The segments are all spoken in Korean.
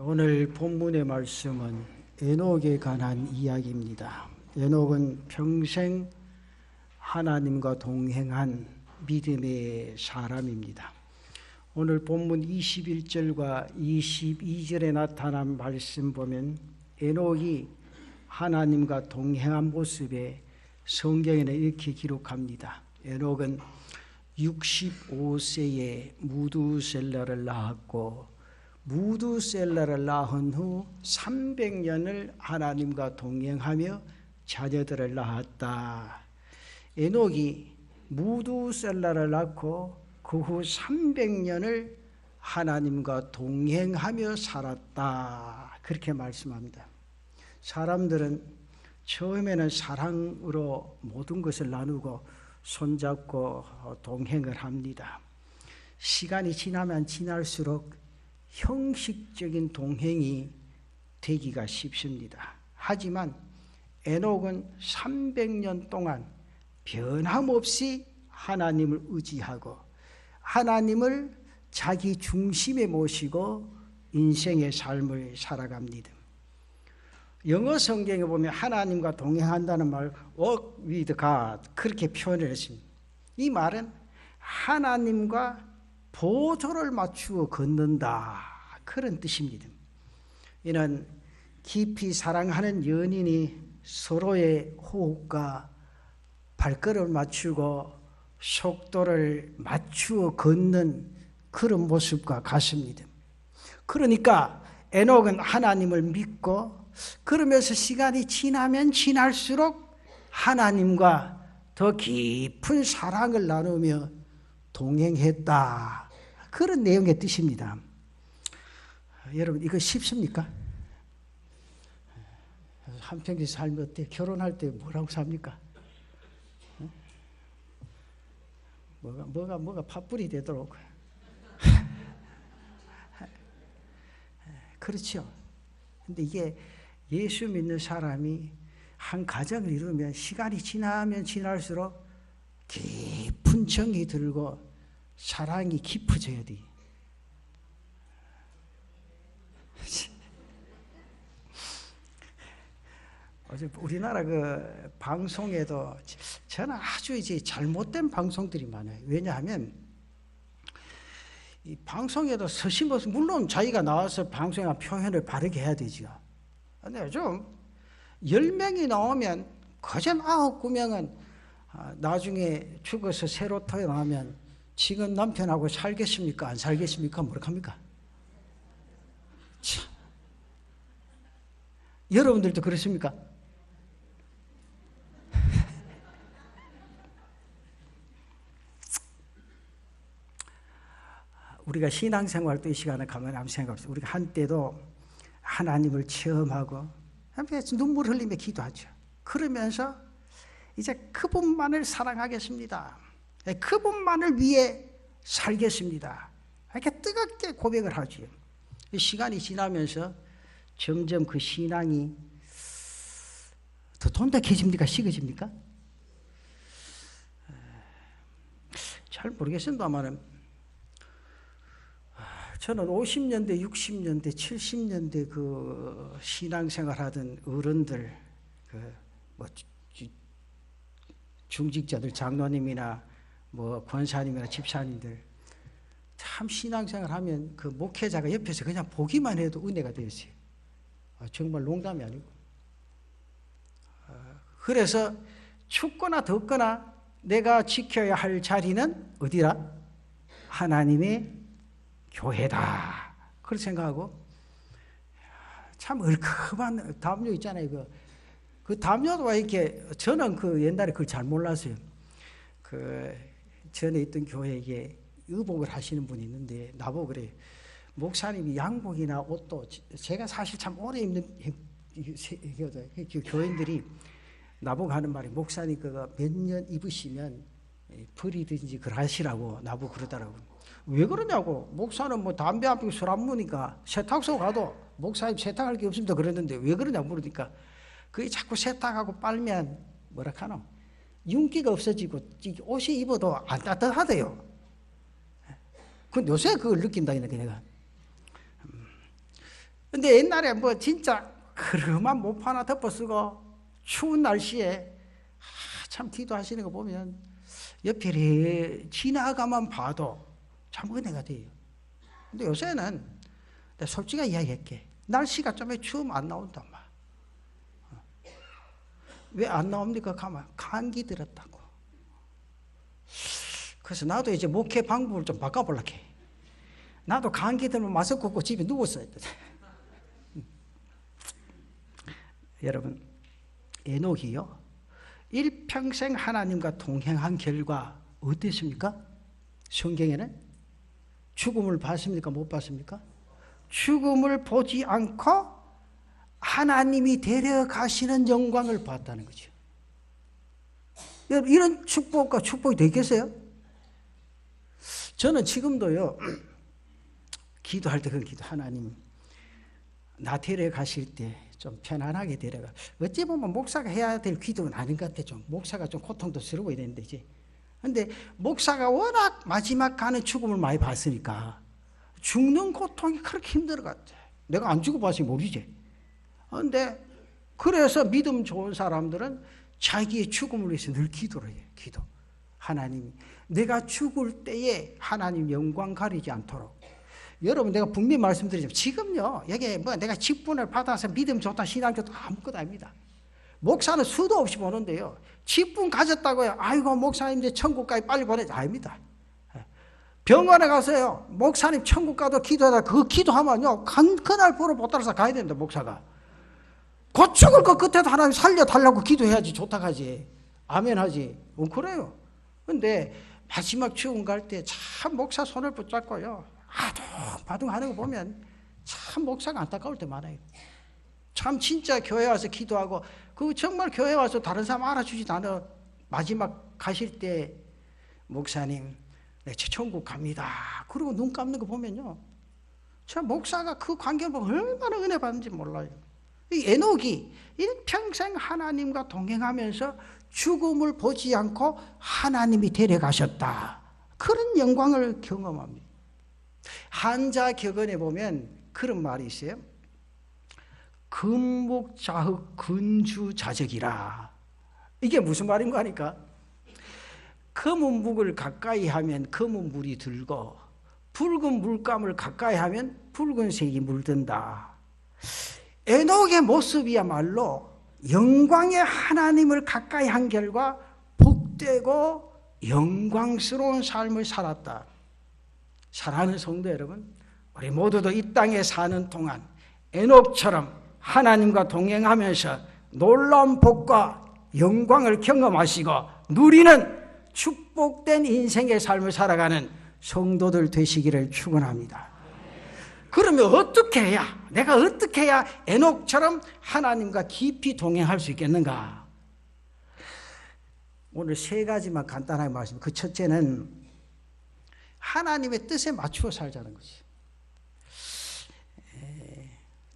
오늘 본문의 말씀은 에녹에 관한 이야기입니다. 에녹은 평생 하나님과 동행한 믿음의 사람입니다. 오늘 본문 21절과 22절에 나타난 말씀 보면 에녹이 하나님과 동행한 모습에 성경에는 이렇게 기록합니다. 에녹은 65세에 무두셀라를 낳았고 무두셀라를 낳은 후 300년을 하나님과 동행하며 자녀들을 낳았다. 에녹이 무두셀라를 낳고 그 후 300년을 하나님과 동행하며 살았다. 그렇게 말씀합니다. 사람들은 처음에는 사랑으로 모든 것을 나누고 손잡고 동행을 합니다. 시간이 지나면 지날수록 형식적인 동행이 되기가 쉽습니다. 하지만 에녹은 300년 동안 변함없이 하나님을 의지하고 하나님을 자기 중심에 모시고 인생의 삶을 살아갑니다. 영어 성경에 보면 하나님과 동행한다는 말 walk with God 그렇게 표현을 했습니다. 이 말은 하나님과 보조를 맞추어 걷는다 그런 뜻입니다. 이는 깊이 사랑하는 연인이 서로의 호흡과 발걸음을 맞추고 속도를 맞추어 걷는 그런 모습과 같습니다. 그러니까 에녹은 하나님을 믿고 그러면서 시간이 지나면 지날수록 하나님과 더 깊은 사랑을 나누며 동행했다. 그런 내용의 뜻입니다. 여러분 이거 쉽습니까? 한평생 살면 어때? 결혼할 때 뭐라고 삽니까? 뭐가 팥불이 되도록. 그렇죠. 근데 이게 예수 믿는 사람이 한 가정을 이루면 시간이 지나면 지날수록 깊은 정이 들고 사랑이 깊어져야 돼. 어제 우리나라 그 방송에도 저는 아주 이제 잘못된 방송들이 많아요. 왜냐하면 이 방송에도 서심없이 물론 자기가 나와서 방송에 표현을 바르게 해야 되죠. 근데 좀 10명이 나오면 거전 9, 9명은 나중에 죽어서 새로 태어나면 지금 남편하고 살겠습니까? 안 살겠습니까? 뭐라 합니까? 참. 여러분들도 그렇습니까? 우리가 신앙생활 또 이 시간에 가만히 한번 생각해봅시다. 우리가 한때도 하나님을 체험하고 눈물 흘리며 기도하죠. 그러면서 이제 그분만을 사랑하겠습니다. 그분만을 위해 살겠습니다. 이렇게 뜨겁게 고백을 하죠. 시간이 지나면서 점점 그 신앙이 더 돈독해집니까? 식어집니까? 잘 모르겠습니다만 저는 50년대, 60년대, 70년대 그 신앙생활 하던 어른들, 중직자들, 장로님이나 권사님이나 집사님들, 참 신앙생활 하면 그 목회자가 옆에서 그냥 보기만 해도 은혜가 되었어요. 정말 농담이 아니고. 그래서 춥거나 덥거나 내가 지켜야 할 자리는 어디라? 하나님의 교회다. 그렇게 생각하고 참 얼큰한 담요 있잖아요. 그 담요도 이렇게 저는 그 옛날에 그걸 잘 몰랐어요. 그 전에 있던 교회에 의복을 하시는 분이 있는데 나보고 그래요. 목사님이 양복이나 옷도 제가 사실 참 오래 입는 교인들이 나보고 하는 말이 목사님 그거 몇 년 입으시면 버리든지 그러시라고 나보고 그러더라고요. 왜 그러냐고. 목사는 뭐 담배 안 피우고 술 안 먹으니까 세탁소 가도 목사님 세탁할 게 없습니다 그러는데 왜 그러냐고 물으니까 그게 자꾸 세탁하고 빨면 뭐라 하노? 윤기가 없어지고 옷이 입어도 안 따뜻하대요. 근데 요새 그걸 느낀다, 내가. 근데 옛날에 뭐 진짜 그름한 못 하나 덮어쓰고 추운 날씨에 참 기도하시는 거 보면 옆에 지나가만 봐도 참 은혜가 돼요. 근데 요새는 내가 솔직하게 이야기할게. 날씨가 좀 추우면 안 나온단 말. 왜 안 나옵니까? 가만 감기 들었다고. 그래서 나도 이제 목회 방법을 좀 바꿔보려고 해. 나도 감기 들면 마스크 꽂고 집에 누웠어야 돼. 여러분, 에녹이요 일평생 하나님과 동행한 결과 어땠습니까? 성경에는 죽음을 봤습니까? 못 봤습니까? 죽음을 보지 않고 하나님이 데려가시는 영광을 봤다는 거죠. 여러분, 이런 축복과 축복이 되겠어요? 저는 지금도요 기도할 때 그런 기도, 하나님 나 데려가실 때 좀 편안하게 데려가. 어찌 보면 목사가 해야 될 기도는 아닌 것 같아. 좀 목사가 좀 고통도 스러워야 되는데 이제. 근데 목사가 워낙 마지막 가는 죽음을 많이 봤으니까 죽는 고통이 그렇게 힘들 것 같아. 내가 안 죽어봐서 모르지. 근데 그래서 믿음 좋은 사람들은 자기의 죽음을 위해서 늘 기도를 해요. 기도. 하나님, 내가 죽을 때에 하나님 영광 가리지 않도록. 여러분, 내가 분명히 말씀드리지만 지금요 여기 뭐 내가 직분을 받아서 믿음 좋다 신앙 좋다 아무것도 아닙니다. 목사는 수도 없이 보는데요, 직분 가졌다고요 아이고 목사님 이제 천국까지 빨리 보내자 아닙니다. 병원에 가서요 목사님 천국 가도 기도하다 그 기도하면요 그날 보러 못 따라서 가야 된다. 목사가 곧 죽을 것 같아도 하나님 살려달라고 기도해야지 좋다 하지. 아멘 하지. 그래요. 근데 마지막 죽음 갈 때 참 목사 손을 붙잡고요 아둥바둥 하는 거 보면 참 목사가 안타까울 때 많아요. 참 진짜 교회 와서 기도하고 그 정말 교회 와서 다른 사람 알아주지도 않아. 마지막 가실 때 목사님 네, 천국 갑니다. 그리고 눈 감는 거 보면요 참 목사가 그 관계를 보면 얼마나 은혜 받는지 몰라요. 이 에녹이 일평생 하나님과 동행하면서 죽음을 보지 않고 하나님이 데려가셨다. 그런 영광을 경험합니다. 한자격언에 보면 그런 말이 있어요. 금목자흑 근주자적이라. 이게 무슨 말인가 하니까 검은 묵을 가까이 하면 검은 물이 들고 붉은 물감을 가까이 하면 붉은색이 물든다. 에녹의 모습이야말로 영광의 하나님을 가까이 한 결과 복되고 영광스러운 삶을 살았다. 사랑하는 성도 여러분, 우리 모두도 이 땅에 사는 동안 에녹처럼 하나님과 동행하면서 놀라운 복과 영광을 경험하시고 누리는 축복된 인생의 삶을 살아가는 성도들 되시기를 축원합니다. 그러면 어떻게 해야, 내가 어떻게 해야 에녹처럼 하나님과 깊이 동행할 수 있겠는가? 오늘 세 가지만 간단하게 말씀드립니다. 그 첫째는 하나님의 뜻에 맞추어 살자는 거지.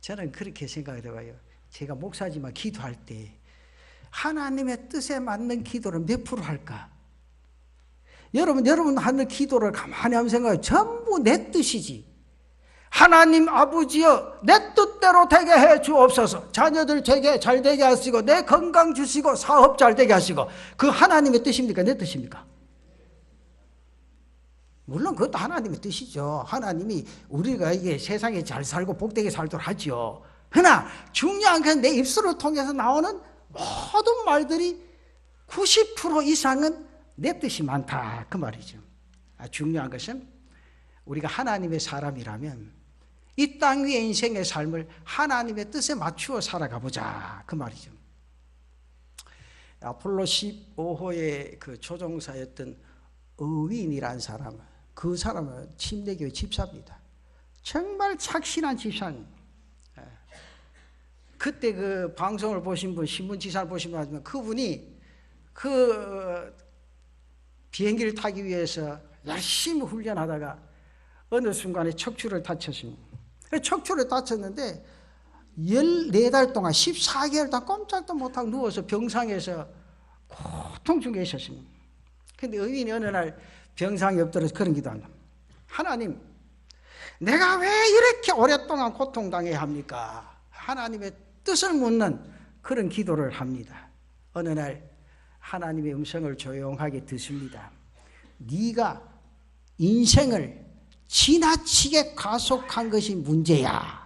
저는 그렇게 생각이 들어요. 제가 목사지만 기도할 때 하나님의 뜻에 맞는 기도를 몇 프로 할까? 여러분 하는 기도를 가만히 한번 생각해요. 전부 내 뜻이지. 하나님 아버지여 내 뜻대로 되게 해 주옵소서. 자녀들 되게 잘 되게 하시고 내 건강 주시고 사업 잘 되게 하시고. 그 하나님의 뜻입니까? 내 뜻입니까? 물론 그것도 하나님의 뜻이죠. 하나님이 우리가 이게 세상에 잘 살고 복되게 살도록 하죠. 그러나 중요한 건 내 입술을 통해서 나오는 모든 말들이 90% 이상은 내 뜻이 많다 그 말이죠. 중요한 것은 우리가 하나님의 사람이라면 이 땅 위의 인생의 삶을 하나님의 뜻에 맞추어 살아가 보자 그 말이죠. 아폴로 15호의 그 조종사였던 어윈이라는 사람, 그 사람은 침례교회 집사입니다. 정말 착신한 집사님. 그때 그 방송을 보신 분, 신문지사를 보신 분 하지만 그분이 그 비행기를 타기 위해서 열심히 훈련하다가 어느 순간에 척추를 다쳤습니다. 척추를 다쳤는데 14달 동안 14개월 다 꼼짝도 못하고 누워서 병상에서 고통 중에 있었습니다. 그런데 의인이 어느 날 병상에 엎드려서 그런 기도한다. 하나님, 내가 왜 이렇게 오랫동안 고통당해야 합니까? 하나님의 뜻을 묻는 그런 기도를 합니다. 어느 날 하나님의 음성을 조용하게 듣습니다. 네가 인생을 지나치게 가속한 것이 문제야.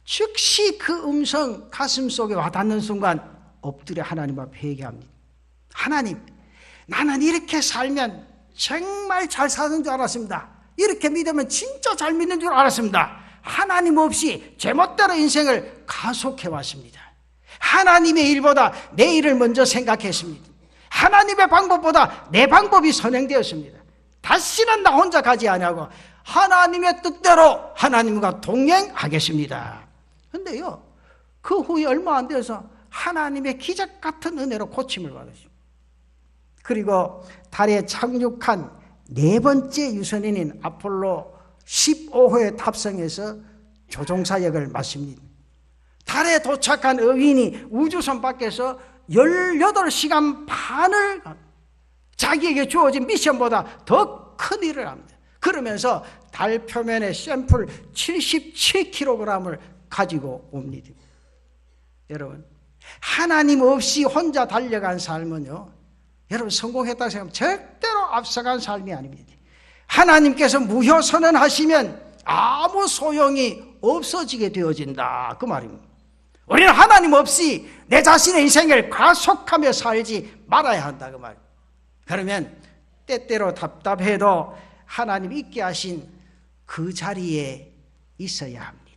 즉시 그 음성 가슴속에 와닿는 순간 엎드려 하나님 앞에 회개합니다. 하나님, 나는 이렇게 살면 정말 잘 사는 줄 알았습니다. 이렇게 믿으면 진짜 잘 믿는 줄 알았습니다. 하나님 없이 제멋대로 인생을 가속해 왔습니다. 하나님의 일보다 내 일을 먼저 생각했습니다. 하나님의 방법보다 내 방법이 선행되었습니다. 다시는 나 혼자 가지 아니하고 하나님의 뜻대로 하나님과 동행하겠습니다. 그런데요, 그 후에 얼마 안 돼서 하나님의 기적 같은 은혜로 고침을 받으십니다. 그리고 달에 착륙한 네 번째 유선인인 아폴로 15호에 탑승해서 조종사역을 맡습니다. 달에 도착한 의인이 우주선 밖에서 18시간 반을 자기에게 주어진 미션보다 더 큰 일을 합니다. 그러면서 달 표면에 샘플 77kg을 가지고 옵니다. 여러분, 하나님 없이 혼자 달려간 삶은요, 여러분 성공했다고 생각하면 절대로 앞서간 삶이 아닙니다. 하나님께서 무효 선언하시면 아무 소용이 없어지게 되어진다, 그 말입니다. 우리는 하나님 없이 내 자신의 인생을 가속하며 살지 말아야 한다, 그 말입니다. 그러면 때때로 답답해도 하나님 있게 하신 그 자리에 있어야 합니다.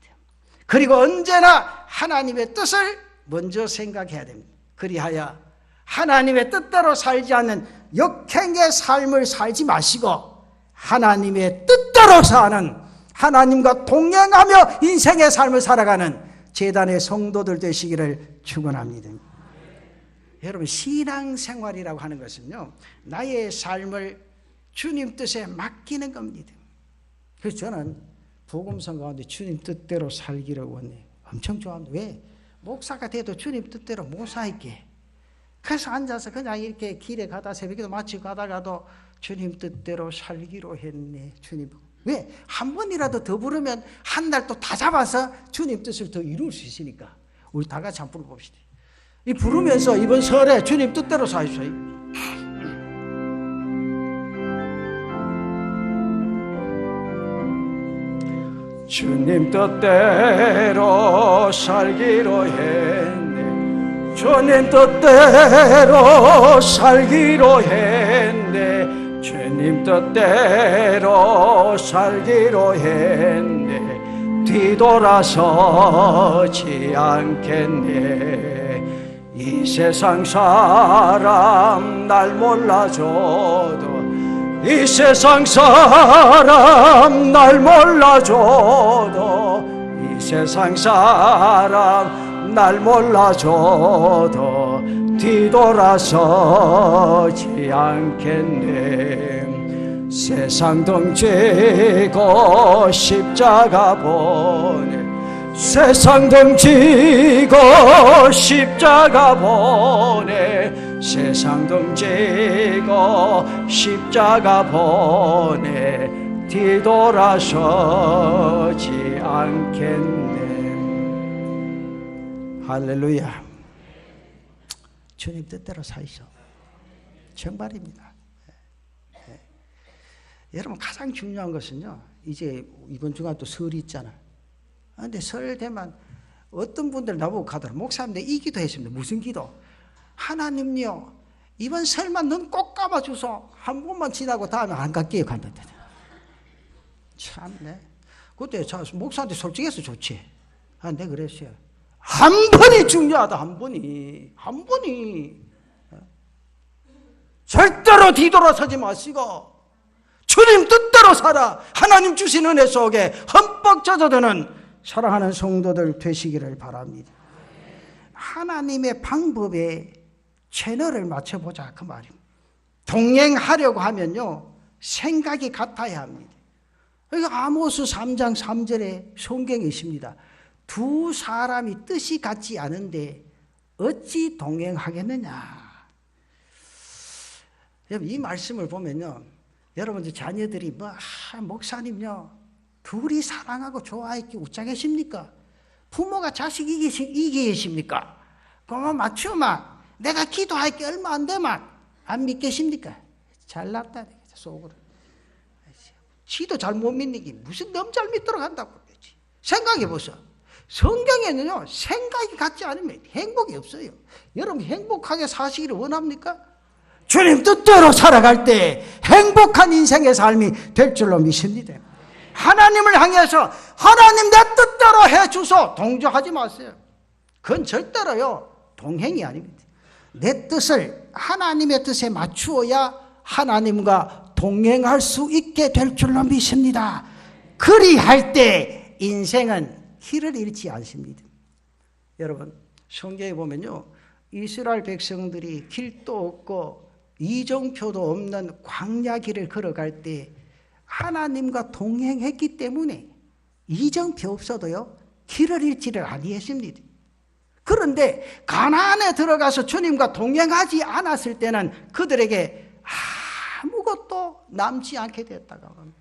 그리고 언제나 하나님의 뜻을 먼저 생각해야 됩니다. 그리하여 하나님의 뜻대로 살지 않는 역행의 삶을 살지 마시고 하나님의 뜻대로 사는, 하나님과 동행하며 인생의 삶을 살아가는 제단의 성도들 되시기를 축원합니다. 여러분, 신앙생활이라고 하는 것은요, 나의 삶을 주님 뜻에 맡기는 겁니다. 그래서 저는 복음성 가운데 주님 뜻대로 살기를 원해요. 엄청 좋아합니다. 왜? 목사가 돼도 주님 뜻대로 못 살게. 그래서 앉아서 그냥 이렇게 길에 가다 새벽에도 마치고 가다가도 주님 뜻대로 살기로 했네. 주님. 왜? 한 번이라도 더 부르면 한 달 또 다 잡아서 주님 뜻을 더 이룰 수 있으니까. 우리 다 같이 한번 불러봅시다. 이 부르면서 이번 설에 주님 뜻대로 사십시오. 주님 뜻대로 살기로 했네. 주님 뜻대로 살기로 했네. 주님 뜻대로 살기로 했네. 뒤돌아서지 않겠네. 이 세상 사람 날 몰라줘도, 이 세상 사람 날 몰라줘도, 이 세상 사람 날 몰라줘도 뒤돌아서지 않겠네. 세상 덩치고 십자가 보내. 세상 덩치고 십자가 보내. 세상 덩치고 십자가 보내. 뒤돌아서지 않겠네. 할렐루야. 주님 뜻대로 사이소. 정말입니다. 여러분, 가장 중요한 것은요, 이제 이번 주간 또 설이 있잖아. 근데 설 되면 어떤 분들 나보고 가더라. 목사님, 이 기도 했습니다. 무슨 기도? 하나님요, 이번 설만 눈 꼭 감아주소. 한 번만 지나고 다음에 안 갈게요. 간다. 참네. 그때 목사한테 솔직해서 좋지. 네, 그랬어요. 한 번이 중요하다. 한 번이. 절대로 뒤돌아서지 마시고 주님 뜻대로 살아. 하나님 주신 은혜 속에 흠뻑 젖어드는 사랑하는 성도들 되시기를 바랍니다. 하나님의 방법에 채널을 맞춰보자, 그 말입니다. 동행하려고 하면요, 생각이 같아야 합니다. 그러니까 아모스 3장 3절에 성경에 있습니다. 두 사람이 뜻이 같지 않은데 어찌 동행하겠느냐. 여러분, 이 말씀을 보면요, 여러분 자녀들이 목사님요, 둘이 사랑하고 좋아했기 웃자 계십니까? 부모가 자식 이기 계십니까? 그만 맞추마. 내가 기도할 게 얼마 안 되만 안 믿겠습니까? 잘났다 속으로. 지도 잘 못 믿는 게 무슨 너무 잘 믿도록 한다고 그러지. 생각해 보세요. 성경에는요 생각이 같지 않으면 행복이 없어요. 여러분 행복하게 사시기를 원합니까? 주님 뜻대로 살아갈 때 행복한 인생의 삶이 될 줄로 믿습니다. 하나님을 향해서 하나님 내 뜻대로 해주소 동조하지 마세요. 그건 절대로요 동행이 아닙니다. 내 뜻을 하나님의 뜻에 맞추어야 하나님과 동행할 수 있게 될 줄로 믿습니다. 그리할 때 인생은 길을 잃지 않습니다. 여러분 성경에 보면요 이스라엘 백성들이 길도 없고 이정표도 없는 광야 길을 걸어갈 때 하나님과 동행했기 때문에 이정표 없어도요 길을 잃지를 아니했습니다. 그런데 가나안에 들어가서 주님과 동행하지 않았을 때는 그들에게 아무것도 남지 않게 됐다고 합니다.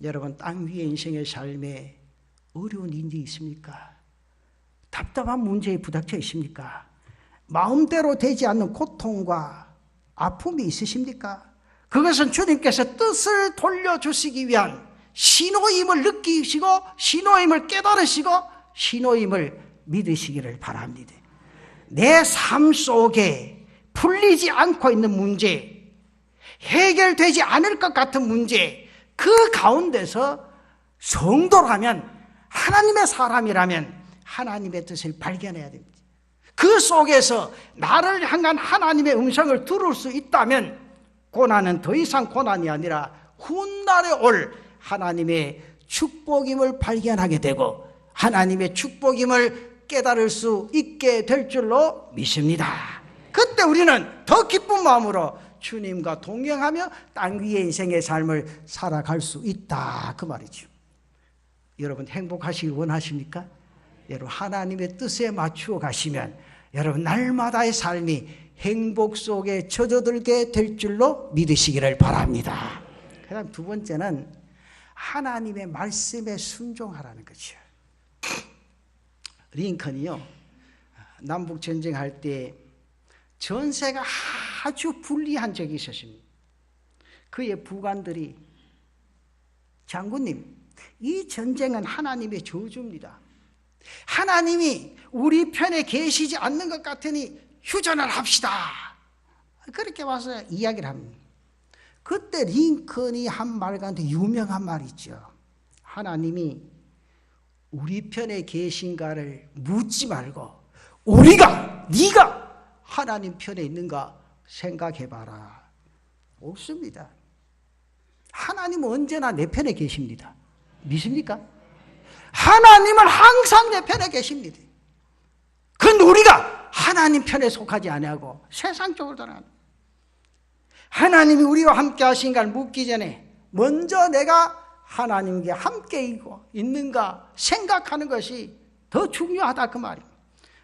여러분 땅 위의 인생의 삶에 어려운 일이 있습니까? 답답한 문제에 부닥쳐 있습니까? 마음대로 되지 않는 고통과 아픔이 있으십니까? 그것은 주님께서 뜻을 돌려주시기 위한 신호임을 느끼시고 신호임을 깨달으시고 신호임을 믿으시기를 바랍니다. 내 삶 속에 풀리지 않고 있는 문제, 해결되지 않을 것 같은 문제, 그 가운데서 성도라면 하나님의 사람이라면 하나님의 뜻을 발견해야 됩니다. 그 속에서 나를 향한 하나님의 음성을 들을 수 있다면 고난은 더 이상 고난이 아니라 훗날에 올 하나님의 축복임을 발견하게 되고 하나님의 축복임을 깨달을 수 있게 될 줄로 믿습니다. 그때 우리는 더 기쁜 마음으로 주님과 동행하며 땅 위의 인생의 삶을 살아갈 수 있다 그 말이죠. 여러분 행복하시길 원하십니까? 여러분 하나님의 뜻에 맞추어 가시면 여러분 날마다의 삶이 행복 속에 젖어들게 될 줄로 믿으시기를 바랍니다. 그 다음 두 번째는 하나님의 말씀에 순종하라는 거죠. 링컨이요 남북전쟁할 때 전세가 아주 불리한 적이 있었습니다. 그의 부관들이 장군님 이 전쟁은 하나님의 저주입니다. 하나님이 우리 편에 계시지 않는 것 같으니 휴전을 합시다. 그렇게 와서 이야기를 합니다. 그때 링컨이 한 말 가운데 유명한 말이 있죠. 하나님이 우리 편에 계신가를 묻지 말고 네가 하나님 편에 있는가 생각해봐라. 없습니다. 하나님은 언제나 내 편에 계십니다. 믿습니까? 하나님은 항상 내 편에 계십니다. 그런데 우리가 하나님 편에 속하지 아니하고 세상 쪽으로 돌아갑니다. 하나님이 우리와 함께 하신가를 묻기 전에 먼저 내가 하나님께 함께 있는가 생각하는 것이 더 중요하다 그 말입니다.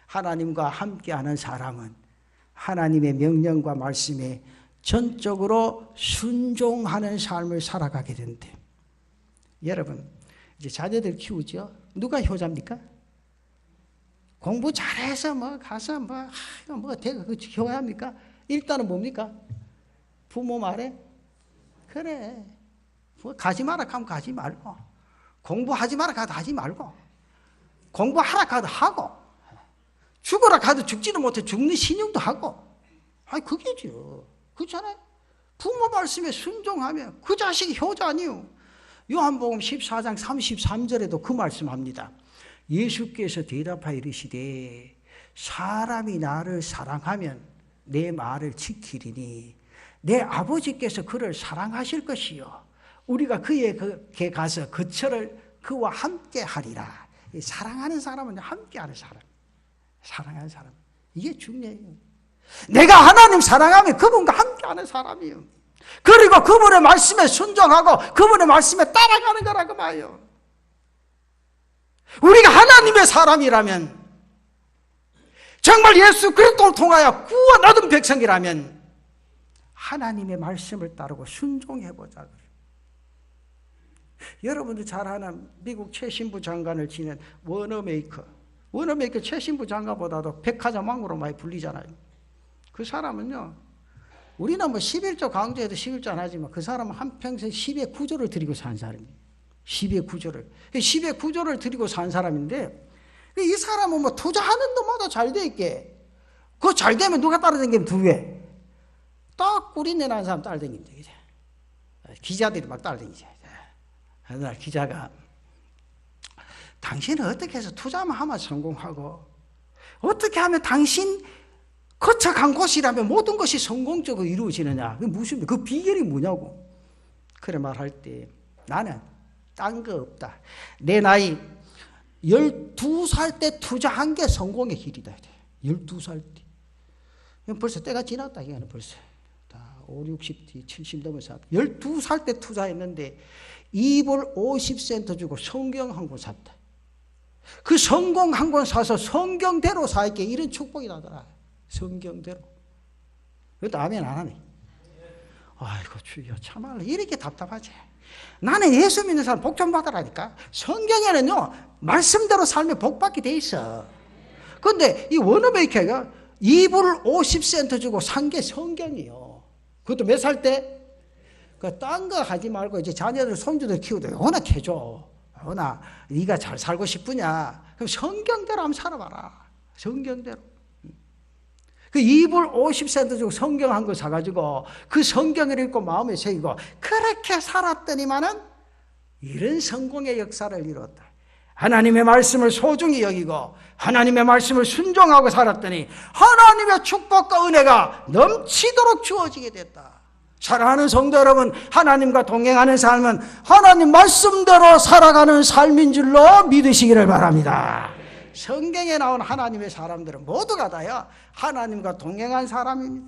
하나님과 함께하는 사람은 하나님의 명령과 말씀에 전적으로 순종하는 삶을 살아가게 된대. 여러분 이제 자녀들 키우죠. 누가 효자입니까? 공부 잘해서 가서 되고 그 효자입니까? 일단은 뭡니까? 부모 말에 그래 가지 마라 하면 가지 말고 공부하지 마라 가도 하지 말고 공부하라 가도 하고 죽어라 가도 죽지는 못해 죽는 신용도 하고 그게죠. 그렇잖아요. 부모 말씀에 순종하면 그 자식이 효자 아니에요. 요한복음 14장 33절에도 그 말씀합니다. 예수께서 대답하여 이르시되 사람이 나를 사랑하면 내 말을 지키리니 내 아버지께서 그를 사랑하실 것이요 우리가 그에게 가서 그와 함께 하리라. 사랑하는 사람은 함께하는 사람. 사랑하는 사람. 이게 중요해요. 내가 하나님 사랑하면 그분과 함께하는 사람이에요. 그리고 그분의 말씀에 순종하고 그분의 말씀에 따라가는 거라고 봐요. 우리가 하나님의 사람이라면 정말 예수 그리스도를 통하여 구원 얻은 백성이라면 하나님의 말씀을 따르고 순종해보자. 여러분들 잘 아는 미국 최신부 장관을 지낸 워너메이커. 워너메이커 최신부 장관보다도 백화점왕으로 많이 불리잖아요. 그 사람은요, 우리는 뭐 11조 강조해도 11조 안 하지만 그 사람은 한평생 10의 구조를 드리고 산 사람이에요. 10의 구조를. 10의 구조를 드리고 산 사람인데, 이 사람은 뭐 투자하는 놈마다 잘 돼 있게. 그거 잘 되면 누가 따라다니면 두 배. 딱 꿀인내 나는 사람 따라다닙니다. 기자들이 막 따라다니죠. 어느 날 기자가, 당신은 어떻게 해서 투자만 하면 성공하고, 어떻게 하면 당신 거쳐간 곳이라면 모든 것이 성공적으로 이루어지느냐. 그 비결이 뭐냐고. 그래 말할 때 나는 딴 거 없다. 내 나이 12살 때 투자한 게 성공의 길이다. 12살 때. 벌써 때가 지났다. 이거는 벌써. 다 5, 60, 70 넘어서 12살 때 투자했는데 2불 50센트 주고 성경 한 권 샀다. 그 성경 한 권 사서 성경대로 살게 이런 축복이 나더라. 성경대로. 그것도 아멘 안 하네. 아이고 주여 참말로 이렇게 답답하지. 나는 예수 믿는 사람 복 좀 받으라니까. 성경에는요 말씀대로 살면 복 받게 돼 있어. 그런데 이 워너베이커가 2불 50센트 주고 산 게 성경이요. 그것도 몇 살 때? 그 딴 거 하지 말고 이제 자녀들 손주들 키우도 워낙 해줘. 워낙 네가 잘 살고 싶으냐? 그럼 성경대로 한번 살아봐라. 성경대로. 그 2불 50센트 주고 성경 한 거 사가지고 그 성경을 읽고 마음에 새기고 그렇게 살았더니만은 이런 성공의 역사를 이뤘다. 하나님의 말씀을 소중히 여기고 하나님의 말씀을 순종하고 살았더니 하나님의 축복과 은혜가 넘치도록 주어지게 됐다. 사랑하는 성도 여러분, 하나님과 동행하는 삶은 하나님 말씀대로 살아가는 삶인 줄로 믿으시기를 바랍니다. 성경에 나온 하나님의 사람들은 모두가 다요 하나님과 동행한 사람입니다.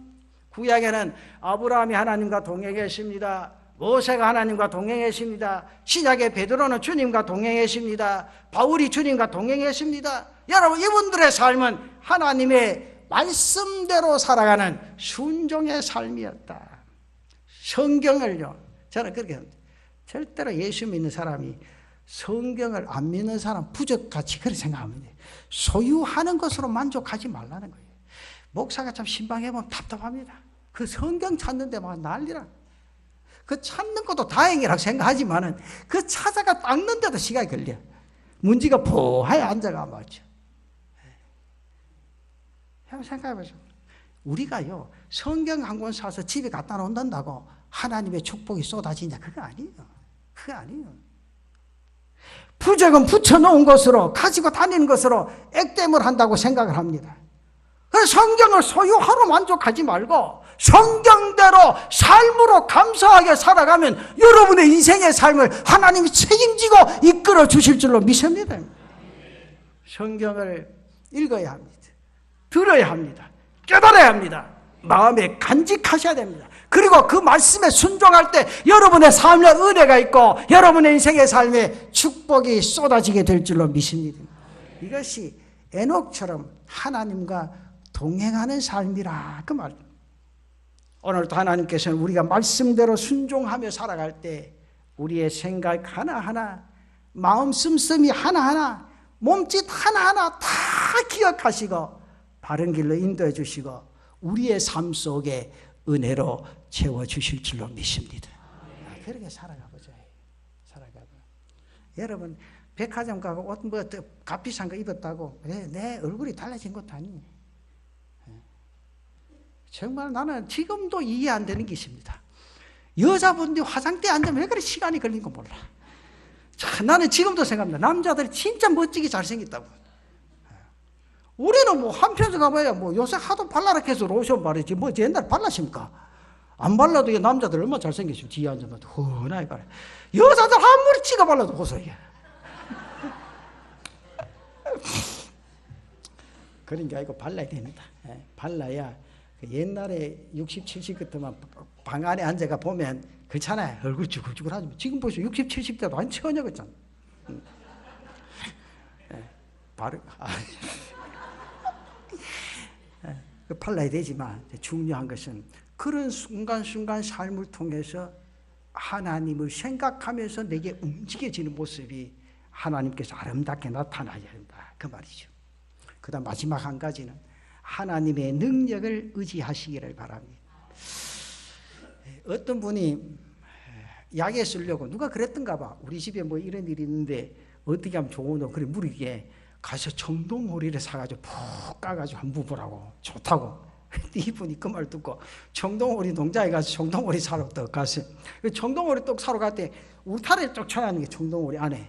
구약에는 아브라함이 하나님과 동행했습니다. 모세가 하나님과 동행했습니다. 신약의 베드로는 주님과 동행했습니다. 바울이 주님과 동행했습니다. 여러분 이분들의 삶은 하나님의 말씀대로 살아가는 순종의 삶이었다. 성경을요 저는 그렇게 합니다. 절대로 예수 믿는 사람이 성경을 안 믿는 사람 부적같이 그렇게 생각합니다. 소유하는 것으로 만족하지 말라는 거예요. 목사가 참 신방해보면 답답합니다. 그 성경 찾는 데만 난리라. 그 찾는 것도 다행이라고 생각하지만은 그 찾아가 닦는데도 시간이 걸려. 문제가 보하에 앉아가 말이죠. 한번 생각해보세요. 우리가요 성경 한 권 사서 집에 갖다 놓는다고 하나님의 축복이 쏟아지냐? 그거 아니에요. 그거 아니에요. 부적은 붙여놓은 것으로 가지고 다니는 것으로 액땜을 한다고 생각을 합니다. 그래서 성경을 소유하러 만족하지 말고 성경대로 삶으로 감사하게 살아가면 여러분의 인생의 삶을 하나님이 책임지고 이끌어 주실 줄로 믿습니다. 성경을 읽어야 합니다. 들어야 합니다. 깨달아야 합니다. 마음에 간직하셔야 됩니다. 그리고 그 말씀에 순종할 때 여러분의 삶에 은혜가 있고 여러분의 인생의 삶에 축복이 쏟아지게 될 줄로 믿습니다. 이것이 에녹처럼 하나님과 동행하는 삶이라 그 말. 오늘도 하나님께서는 우리가 말씀대로 순종하며 살아갈 때 우리의 생각 하나하나, 마음 씀씀이 하나하나, 몸짓 하나하나 다 기억하시고 바른 길로 인도해 주시고 우리의 삶 속에 은혜로 채워주실 줄로 믿습니다. 그렇게 살아가보자. 살아가봐. 여러분 백화점 가고 옷 뭐 값비싼 거 입었다고 내 얼굴이 달라진 것도 아니에요. 정말 나는 지금도 이해 안 되는 게 있습니다. 여자분들이 화장대에 앉으면 왜 그렇게 시간이 걸린 거 몰라. 참, 나는 지금도 생각합니다. 남자들이 진짜 멋지게 잘생겼다고. 우리는 뭐 한편에서 가봐야 뭐 요새 하도 발라라 해서 로션 바르지 뭐 옛날에 발랐습니까? 안 발라도 남자들 얼마나 잘생겼으면 뒤에 앉으면 훤하게 발라. 여자들 아무리 찍어 발라도 호소해. 그런 게 아니고 발라야 됩니다. 발라야 옛날에 60, 70 같으면 방 안에 앉아가 보면 그렇잖아요. 얼굴 쭈글쭈글하지만 지금 보세요. 60, 70대도 한 처녀 같잖아. 바로 발라야 되지만 중요한 것은 그런 순간순간 삶을 통해서 하나님을 생각하면서 내게 움직여지는 모습이 하나님께서 아름답게 나타나야 한다. 그 말이죠. 그 다음 마지막 한 가지는 하나님의 능력을 의지하시기를 바랍니다. 어떤 분이 약에 쓰려고 누가 그랬던가 봐. 우리 집에 뭐 이런 일이 있는데 어떻게 하면 좋으노? 그래 물이게 가서 청동오리를 사가지고 푹 까가지고 한번 부으라고. 좋다고. 이분이 그 말 듣고 청동오리 농장에 가서 청동오리 사러 떡 갔어요. 청동오리 떡 사러 갈 때 울타리에 쭉 쳐놨는 게 청동오리 안에.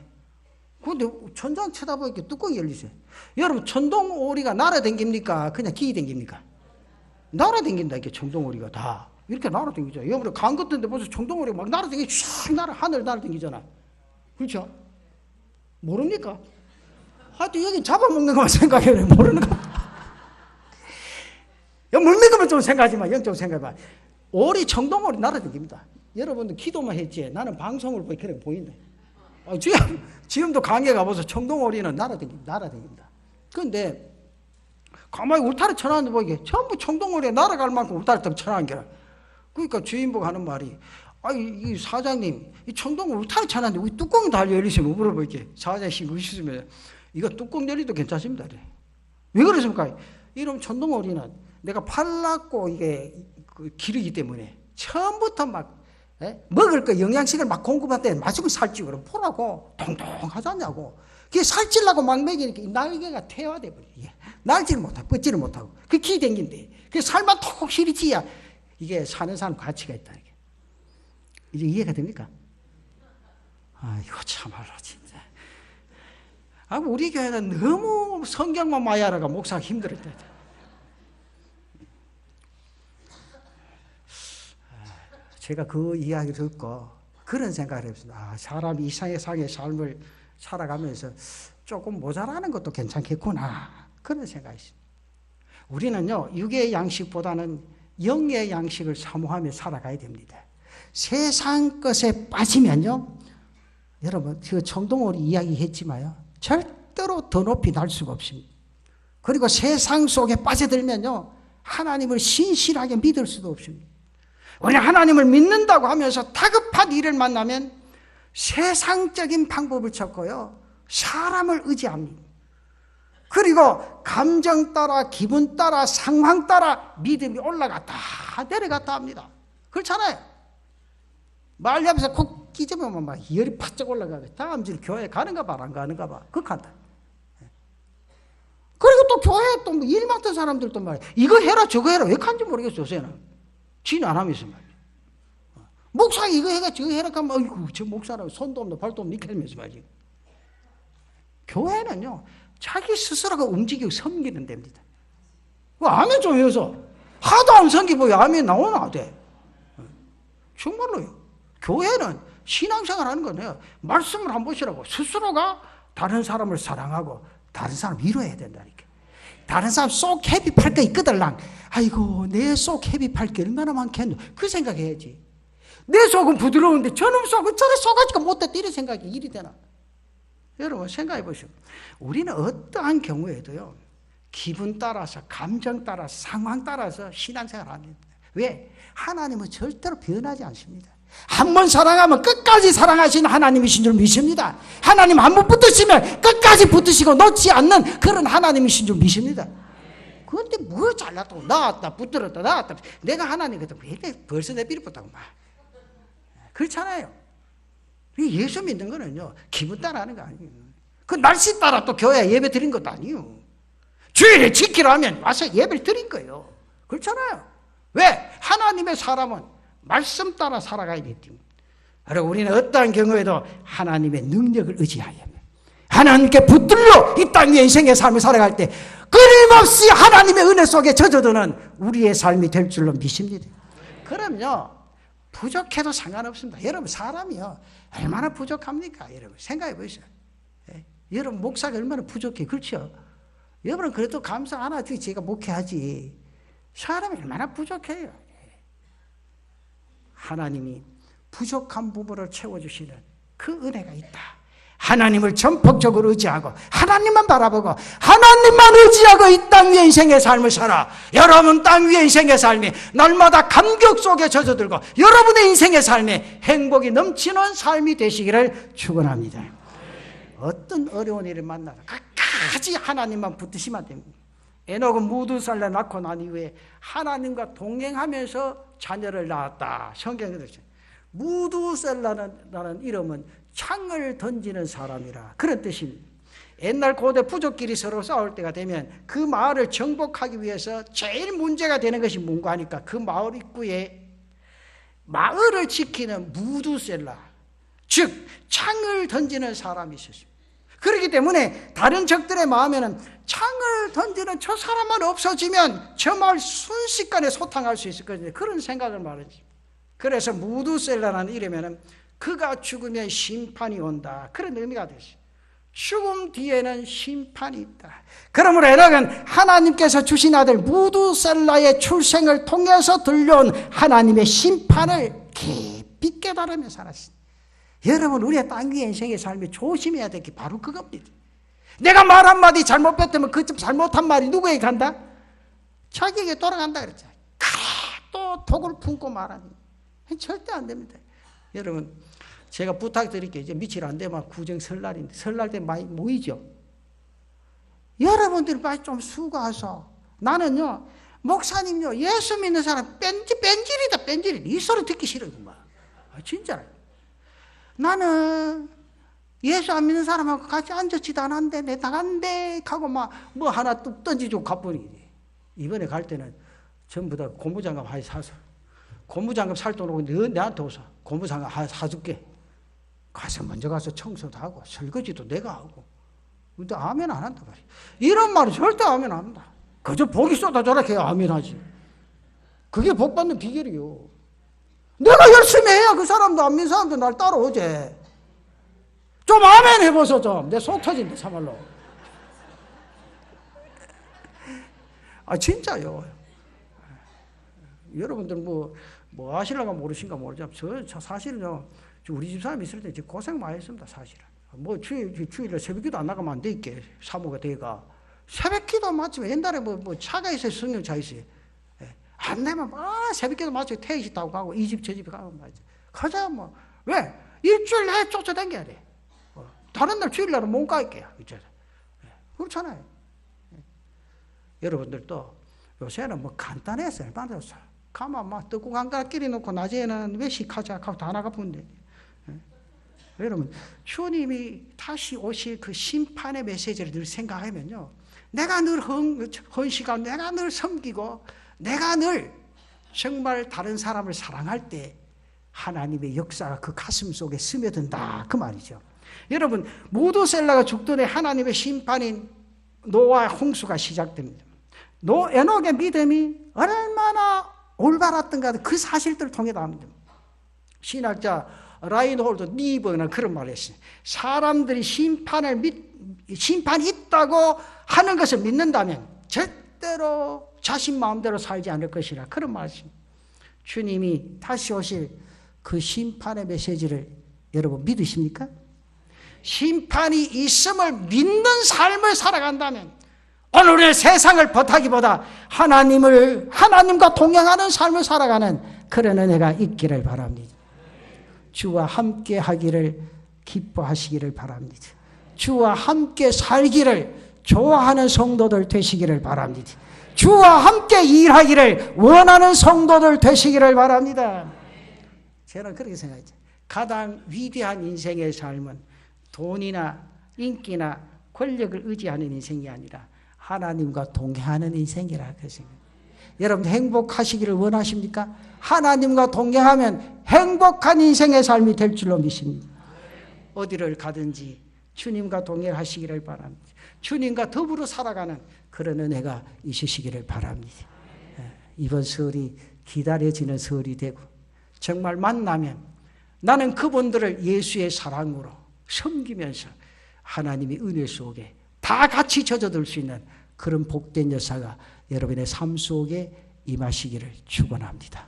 근데 천장 쳐다보니까 뚜껑이 열리세요. 여러분 청동오리가 날아다닙니까? 그냥 기이 다닙니까? 날아다닌다 이게 청동오리가 다. 이렇게 날아다니죠. 여러분 강 같은데 벌써 청동오리가 막 날아다니고 쫙 하늘 날아다니잖아. 그렇죠? 모릅니까? 하여튼 여기 잡아먹는 것만 생각해요. 모르는 거. 먹는 것만 좀 생각하지 마. 영적으로 생각해 봐. 오리 청동오리 날아다닙니다. 여러분들 기도만 했지. 나는 방송을 보니 그렇게 보인다. 지금도 강에 가봐서 청동오리는 날아다닙니다. 그런데 가만히 울타리 쳐놨는데 보이게 전부 청동오리에 날아갈 만큼 울타리 딱 쳐놨는 게라. 그러니까 주인보가 하는 말이 이 사장님 이 청동오리 울타리 쳐놨는데 왜 뚜껑이 달려 열리시면 물어보게. 사장님 의심하면 이거 뚜껑 열리도 괜찮습니다. 왜 그러십니까? 이런 청동오리는 내가 팔랐고 이게 기르기 때문에 처음부터 막 먹을 거 영양식을 막 공급할 때 마시고 살찌고 그러면 보라고 통통하지 않냐고. 그게 살찌려고 막 먹이니까 날개가 태화돼 버려. 날지를 못하고 뻗지를 못하고 그 기 댕긴데 그 살만 톡 시리지야. 이게 사는 사람 가치가 있다. 이제 이해가 됩니까? 이거 참말로 진짜. 우리 교회는 너무 성경만 마야라가 목사가 힘들었다. 제가 그 이야기를 듣고 그런 생각을 했습니다. 사람이 이 세상의 삶을 살아가면서 조금 모자라는 것도 괜찮겠구나. 그런 생각이 있습니다. 우리는요, 육의 양식보다는 영의 양식을 사모하며 살아가야 됩니다. 세상 것에 빠지면요, 여러분, 그 청동오리 이야기 했지만요, 절대로 더 높이 날 수가 없습니다. 그리고 세상 속에 빠져들면요, 하나님을 신실하게 믿을 수도 없습니다. 우리 하나님을 믿는다고 하면서 다급한 일을 만나면 세상적인 방법을 찾고요, 사람을 의지합니다. 그리고 감정 따라, 기분 따라, 상황 따라 믿음이 올라갔다 내려갔다 합니다. 그렇잖아요. 말하면서 콕 끼집으면 막 열이 바짝 올라가고 다음 주 교회 가는가 봐, 안 가는가 봐. 극한다. 그리고 또 교회에 또 일 맡은 사람들도 말이야. 이거 해라 저거 해라 왜 간지 모르겠어 요새는. 지는 안 하면서 말이야. 목사 이거 해가 저거 해라 하면 어이구 저 목사라고 손도 없는 발도 없는 이렇게 하면서 말이야. 교회는요 자기 스스로가 움직이고 섬기는 데입니다. 아멘 좀 해서 하도 안 섬기고 아멘 나오나 돼. 정말로요. 교회는 신앙생활 하는 거네요. 말씀을 한번 보시라고. 스스로가 다른 사람을 사랑하고 다른 사람 위로해야 된다니까. 다른 사람 속 헤비팔 거 있거들랑. 아이고 내 속 헤비팔 게 얼마나 많겠노. 그 생각해야지. 내 속은 부드러운데 저놈 속은 저래 속아지가 못됐다 이런 생각이 일이 되나. 여러분 생각해 보시오. 우리는 어떠한 경우에도요 기분 따라서 감정 따라서 상황 따라서 신앙생활 안 합니다. 왜? 하나님은 절대로 변하지 않습니다. 한 번 사랑하면 끝까지 사랑하시는 하나님이신 줄 믿습니다. 하나님 한 번 붙으시면 끝까지 붙으시고 놓지 않는 그런 하나님이신 줄 믿습니다. 그런데 뭐 잘났다고 나왔다 붙들었다 나왔다. 내가 하나님한테 왜 벌써 내 비리붙다고 막. 그렇잖아요. 예수 믿는 거는요 기분 따라 하는 거 아니에요. 그 날씨 따라 또 교회 예배 드린 것도 아니에요. 주일에 지키라면 와서 예배를 드린 거예요. 그렇잖아요. 왜? 하나님의 사람은 말씀 따라 살아가야 되기 때문에. 그리고 우리는 어떠한 경우에도 하나님의 능력을 의지하여 하나님께 붙들려 이 땅 위에 인생의 삶을 살아갈 때 끊임없이 하나님의 은혜 속에 젖어드는 우리의 삶이 될 줄로 믿습니다. 그럼요 부족해도 상관없습니다. 여러분 사람이요 얼마나 부족합니까? 여러분 생각해 보세요. 여러분 목사가 얼마나 부족해. 그렇죠? 여러분 그래도 감사 안 하지. 제가 목회하지. 사람이 얼마나 부족해요. 하나님이 부족한 부분을 채워주시는 그 은혜가 있다. 하나님을 전폭적으로 의지하고 하나님만 바라보고 하나님만 의지하고 이 땅 위에 인생의 삶을 살아. 여러분 땅 위에 인생의 삶이 날마다 감격 속에 젖어들고 여러분의 인생의 삶에 행복이 넘치는 삶이 되시기를 축원합니다. 어떤 어려운 일을 만나도 끝까지 하나님만 붙드시면 됩니다. 에녹은 무두살라 낳고 난 이후에 하나님과 동행하면서 자녀를 낳았다. 성경에 그랬어요. 무두살라라는 이름은 창을 던지는 사람이라 그런 뜻입니다. 옛날 고대 부족끼리 서로 싸울 때가 되면 그 마을을 정복하기 위해서 제일 문제가 되는 것이 뭔가 하니까 그 마을 입구에 마을을 지키는 무두셀라, 즉 창을 던지는 사람이 있었습니다. 그렇기 때문에 다른 적들의 마음에는 창을 던지는 저 사람만 없어지면 저 마을 순식간에 소탕할 수 있을 거거든요. 그런 생각을 말하지. 그래서 무두셀라라는 이름에는 그가 죽으면 심판이 온다. 그런 의미가 되죠. 죽음 뒤에는 심판이 있다. 그러므로 에녹은 하나님께서 주신 아들 무두셀라의 출생을 통해서 들려온 하나님의 심판을 깊이 깨달으며 살았습니다. 여러분 우리의 땅 위의 인생의 삶에 조심해야 될 게 바로 그겁니다. 내가 말 한마디 잘못했다면 그 잘못한 말이 누구에게 간다? 자기에게 돌아간다 그랬잖아요. 그래 또 독을 품고 말하니 절대 안 됩니다. 여러분 제가 부탁드릴게요. 이제 며칠 안 되면 구정 설날인데 설날 때 많이 모이죠. 여러분들이 많이 좀 수고하셔. 나는요 목사님요 예수 믿는 사람 뺀질이다 뺀질. 이 소리 듣기 싫어요. 진짜로. 나는 예수 안 믿는 사람하고 같이 앉았지도 않았는데 내 나간대 하고 막 뭐 하나 뚝 던지고 가버리지. 이번에 갈 때는 전부 다 고무장갑 하나 사서 고무장갑 살 돈 없고 너 내한테 오서 고무장갑 하나 사줄게. 가서 먼저 가서 청소도 하고 설거지도 내가 하고. 근데 아멘 안 한다 말이야. 이런 말은 절대 아멘 안 한다. 그저 복이 쏟아져라 해야 아멘 하지. 그게 복 받는 비결이요. 내가 열심히 해야 그 사람도 안 믿는 사람도 날 따라오지. 좀 아멘 해보소 좀. 내 속 터진다 참말로. 아 진짜요. 여러분들 뭐 하시려고 모르신가 모르죠. 저 사실은요 우리 집사람 있을 때 고생 많이 했습니다. 사실은 뭐 주일에 새벽기도 안 나가면 안 되겠게 사모가 돼가 새벽기도 마치면 옛날에 뭐 차가 있어요. 승용차 있어요. 안 되면 새벽기도 마치고 택시 타고 가고 이 집 저 집 가고 말이죠. 가자 뭐 왜 일주일 내에 쫓아다녀야 돼. 다른 날 주일날은 못 갈게요. 그렇잖아요. 여러분들도 요새는 뭐 간단했어요. 맞았어. 가만 막 떡국 한 그릇 끼리 놓고 낮에는 외식하자 하고 다 나가본데. 여러분 주님이 다시 오실 그 심판의 메시지를 늘 생각하면요. 내가 늘 헌신하고 내가 늘 섬기고 내가 늘 정말 다른 사람을 사랑할 때 하나님의 역사가 그 가슴 속에 스며든다 그 말이죠. 여러분 무두셀라가 죽더니 하나님의 심판인 노아 홍수가 시작됩니다. 에녹의 믿음이 얼마나 올바랐던가 그 사실들을 통해 나옵니다. 신학자 라인홀드 니버는 그런 말을 했어요. 사람들이 심판이 있다고 하는 것을 믿는다면 절대로 자신 마음대로 살지 않을 것이라 그런 말씀입니다. 주님이 다시 오실 그 심판의 메시지를 여러분 믿으십니까? 심판이 있음을 믿는 삶을 살아간다면 오늘의 세상을 버타기보다 하나님과 동행하는 삶을 살아가는 그런 은혜가 있기를 바랍니다. 주와 함께 하기를 기뻐하시기를 바랍니다. 주와 함께 살기를 좋아하는 성도들 되시기를 바랍니다. 주와 함께 일하기를 원하는 성도들 되시기를 바랍니다. 저는 그렇게 생각해요. 가장 위대한 인생의 삶은 돈이나 인기나 권력을 의지하는 인생이 아니라 하나님과 동행하는 인생이라 그 생각. 여러분 행복하시기를 원하십니까? 하나님과 동행하면 행복한 인생의 삶이 될 줄로 믿습니다. 어디를 가든지 주님과 동행하시기를 바랍니다. 주님과 더불어 살아가는 그런 은혜가 있으시기를 바랍니다. 이번 설이 기다려지는 설이 되고 정말 만나면 나는 그분들을 예수의 사랑으로 섬기면서 하나님의 은혜 속에 다 같이 젖어들 수 있는 그런 복된 역사가 여러분의 삶 속에 임하시기를 축원합니다.